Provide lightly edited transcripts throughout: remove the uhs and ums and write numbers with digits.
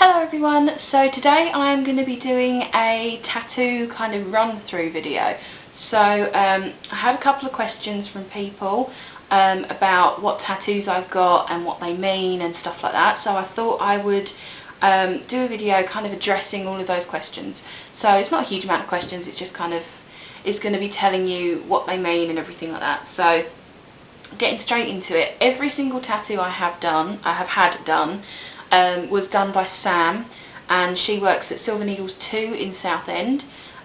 Hello everyone, so today I'm going to be doing a tattoo kind of run through video. So I had a couple of questions from people about what tattoos I've got and what they mean and stuff like that, so I thought I would do a video kind of addressing all of those questions. So it's not a huge amount of questions, it's just kind of, it's going to be telling you what they mean and everything like that. So getting straight into it, every single tattoo I have had done was done by Sam, and she works at Silver Needles 2 in Southend,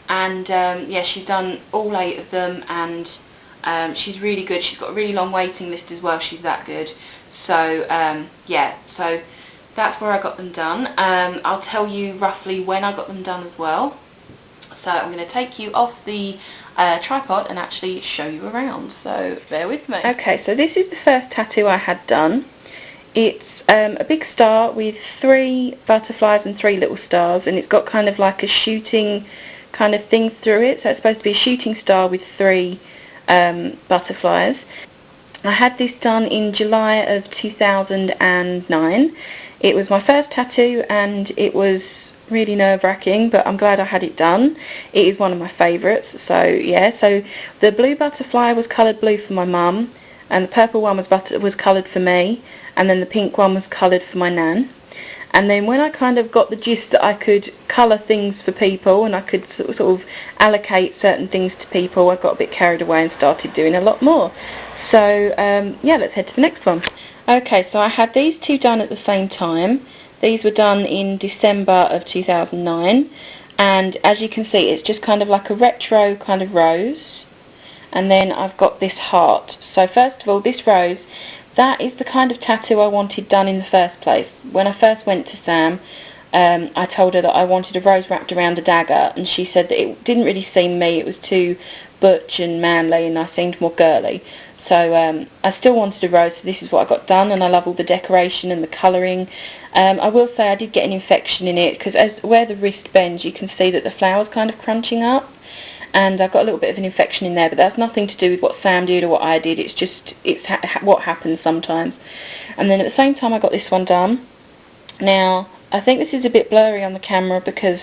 and yeah, she's done all 8 of them, and she's really good. She's got a really long waiting list as well, she's that good. So yeah, so that's where I got them done. I'll tell you roughly when I got them done as well. So I'm going to take you off the tripod and actually show you around, so bear with me. Okay, so this is the first tattoo I had done. It's a big star with 3 butterflies and 3 little stars, and it's got kind of like a shooting kind of thing through it, so it's supposed to be a shooting star with 3 butterflies. I had this done in July of 2009. It was my first tattoo and it was really nerve-wracking, but I'm glad I had it done. It is one of my favourites, so yeah. So the blue butterfly was coloured blue for my mum, and the purple one was coloured for me, and then the pink one was coloured for my nan. And then when I kind of got the gist that I could colour things for people and I could sort of allocate certain things to people, I got a bit carried away and started doing a lot more. So yeah, let's head to the next one. Okay, so I had these 2 done at the same time. These were done in December of 2009, and as you can see, it's just kind of like a retro kind of rose, and then I've got this heart. So first of all, this rose, that is the kind of tattoo I wanted done in the first place. When I first went to Sam, I told her that I wanted a rose wrapped around a dagger, and she said that it didn't really seem me, it was too butch and manly and I seemed more girly. So I still wanted a rose, so this is what I got done, and I love all the decoration and the colouring. I will say I did get an infection in it, because where the wrist bends you can see that the flower's kind of crunching up, and I got a little bit of an infection in there, but that's nothing to do with what Sam did or what I did, it's what happens sometimes. And then at the same time I got this one done. Now I think this is a bit blurry on the camera because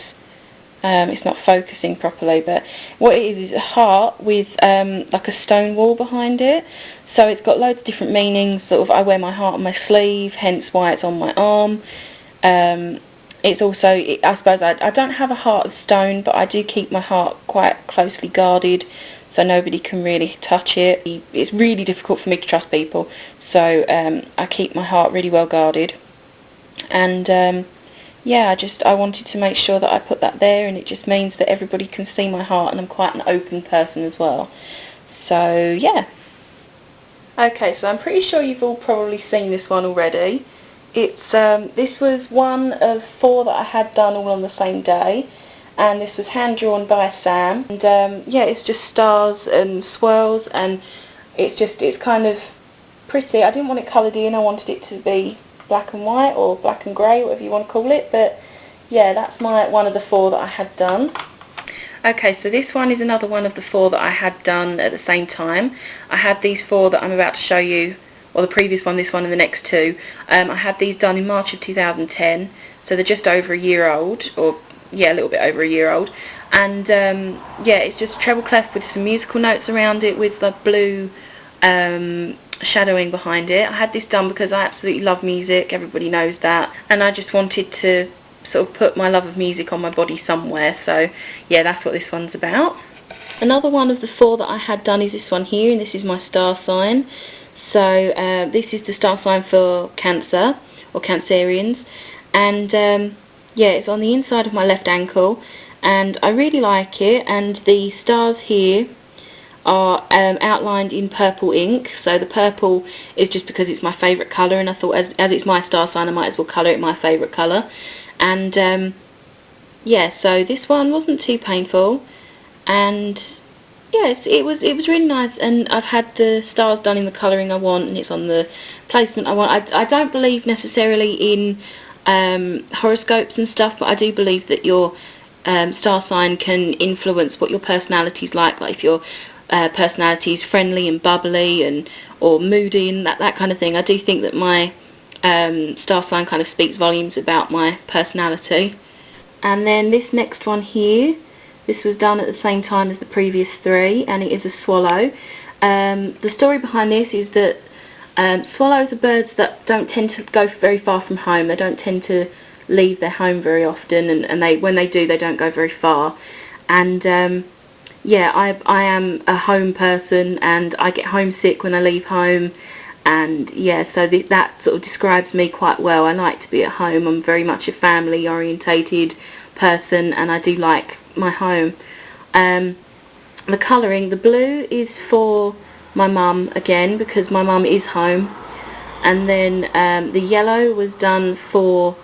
it's not focusing properly, but what it is a heart with like a stone wall behind it. So it's got loads of different meanings. Sort of, I wear my heart on my sleeve, hence why it's on my arm. It's also, I suppose I don't have a heart of stone, but I do keep my heart quite closely guarded, so nobody can really touch it. It's really difficult for me to trust people, so I keep my heart really well guarded. And yeah, I wanted to make sure that I put that there, and it just means that everybody can see my heart, and I'm quite an open person as well. So yeah. Okay, so I'm pretty sure you've all probably seen this one already. It's this was one of 4 that I had done all on the same day, and this was hand drawn by Sam. And yeah, it's just stars and swirls, and it's kind of pretty. I didn't want it coloured in, I wanted it to be black and white or black and grey, whatever you want to call it, but yeah, that's one of the 4 that I had done. Okay, so this one is another one of the 4 that I had done at the same time. I had these 4 that I'm about to show you, or the previous one, this one and the next 2. I had these done in March of 2010, so they're just over a year old, or yeah, a little bit over a year old. And yeah, it's just a treble clef with some musical notes around it with the blue shadowing behind it. I had this done because I absolutely love music, everybody knows that, and I just wanted to sort of put my love of music on my body somewhere, so yeah, that's what this one's about. Another one of the 4 that I had done is this one here, and this is my star sign. So this is the star sign for Cancer, or Cancerians, and yeah, it's on the inside of my left ankle, and I really like it, and the stars here are outlined in purple ink. So the purple is just because it's my favourite colour, and I thought as it's my star sign I might as well colour it my favourite colour. And yeah, so this one wasn't too painful, and yes, it was really nice, and I've had the stars done in the colouring I want, and it's on the placement I want. I don't believe necessarily in horoscopes and stuff, but I do believe that your star sign can influence what your personality's like if your personality is friendly and bubbly or moody and that kind of thing. I do think that my star sign kind of speaks volumes about my personality. And then this next one here, this was done at the same time as the previous three, and it is a swallow. The story behind this is that swallows are birds that don't tend to go very far from home. They don't tend to leave their home very often, and when they do, they don't go very far. And yeah, I am a home person, and I get homesick when I leave home. And yeah, so that sort of describes me quite well. I like to be at home. I'm very much a family orientated person, and I do like my home. The colouring, the blue is for my mum again, because my mum is home. And then the yellow was done for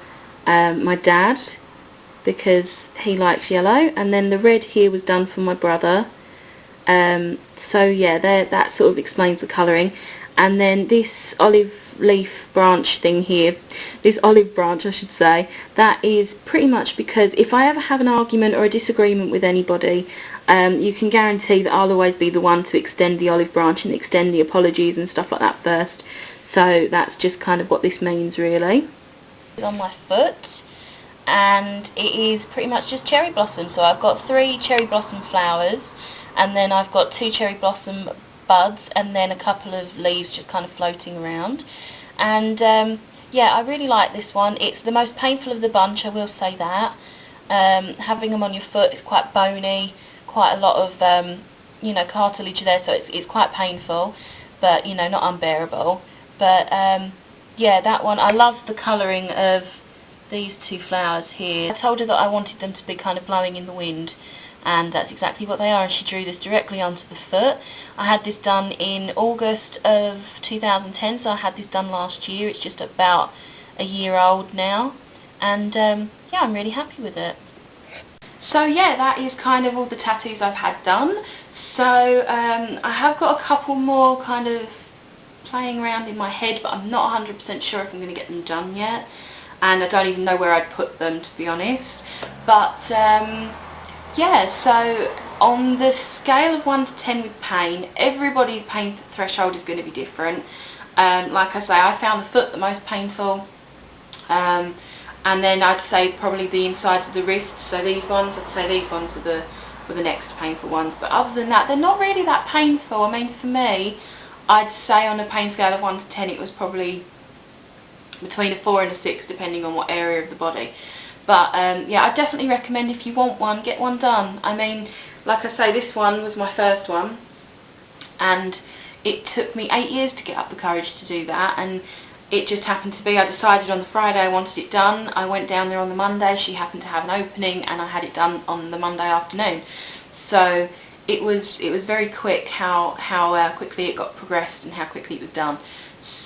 my dad, because he likes yellow. And then the red here was done for my brother. So yeah, that sort of explains the colouring. And then this olive leaf branch thing here, this olive branch I should say, that is pretty much because if I ever have an argument or a disagreement with anybody, you can guarantee that I'll always be the one to extend the olive branch and extend the apologies and stuff like that first. So that's just kind of what this means, really. It's on my foot, and it is pretty much just cherry blossom. So I've got 3 cherry blossom flowers, and then I've got 2 cherry blossom buds, and then a couple of leaves just kind of floating around. And yeah, I really like this one. It's the most painful of the bunch, I will say that. Having them on your foot is quite bony, quite a lot of you know, cartilage there, so it's quite painful, but you know, not unbearable. But yeah, that one, I love the colouring of these 2 flowers here. I told her that I wanted them to be kind of blowing in the wind, and that's exactly what they are, and she drew this directly onto the foot. I had this done in August of 2010, so I had this done last year. It's just about a year old now, and yeah, I'm really happy with it. So yeah, that is kind of all the tattoos I've had done. So I have got a couple more kind of playing around in my head, but I'm not 100% sure if I'm going to get them done yet, and I don't even know where I'd put them, to be honest. But yeah, so on the scale of 1 to 10 with pain, everybody's pain threshold is going to be different. Like I say, I found the foot the most painful, and then I'd say probably the insides of the wrists, so these ones, I'd say these ones were the next painful ones. But other than that, they're not really that painful. I mean, for me, I'd say on a pain scale of 1 to 10, it was probably between a 4 and a 6, depending on what area of the body. But yeah, I definitely recommend, if you want one, get one done. I mean, like I say, this one was my first one, and it took me 8 years to get up the courage to do that, and it just happened to be, I decided on the Friday I wanted it done. I went down there on the Monday, she happened to have an opening, and I had it done on the Monday afternoon. So it was very quick how quickly it got progressed and how quickly it was done.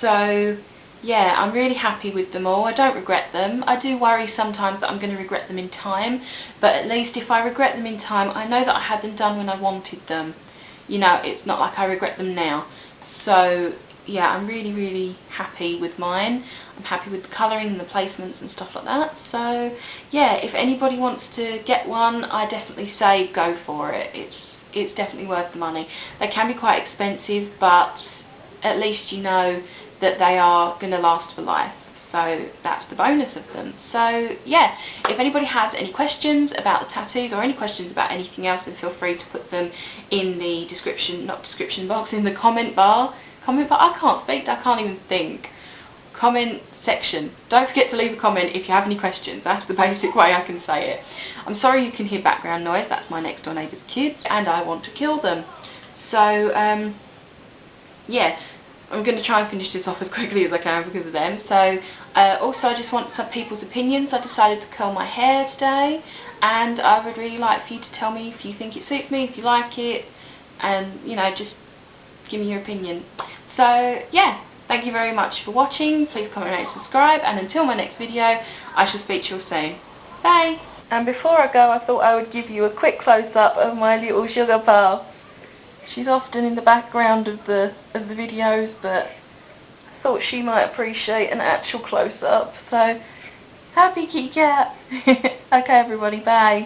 So yeah, I'm really happy with them all. I don't regret them. I do worry sometimes that I'm going to regret them in time, but at least if I regret them in time, I know that I had them done when I wanted them. You know, it's not like I regret them now. So yeah, I'm really, really happy with mine. I'm happy with the colouring and the placements and stuff like that. So yeah, if anybody wants to get one, I definitely say go for it. It's definitely worth the money. They can be quite expensive, but at least you know that they are going to last for life. So that's the bonus of them. So yeah, if anybody has any questions about the tattoos or any questions about anything else, then feel free to put them in the description box, in the comment bar, I can't speak, I can't even think. Comment section. Don't forget to leave a comment if you have any questions. That's the basic way I can say it. I'm sorry you can hear background noise, that's my next door neighbour's kids, and I want to kill them. So yeah, I'm going to try and finish this off as quickly as I can because of them. So also I just want some people's opinions. I decided to curl my hair today, and I would really like for you to tell me if you think it suits me, if you like it, and you know, just give me your opinion. So yeah, thank you very much for watching. Please comment, rate, subscribe, and until my next video, I shall speak to you soon. Bye! And before I go, I thought I would give you a quick close-up of my little sugar pal. She's often in the background of the videos, but I thought she might appreciate an actual close-up. So, happy kitty cat! Okay everybody, bye!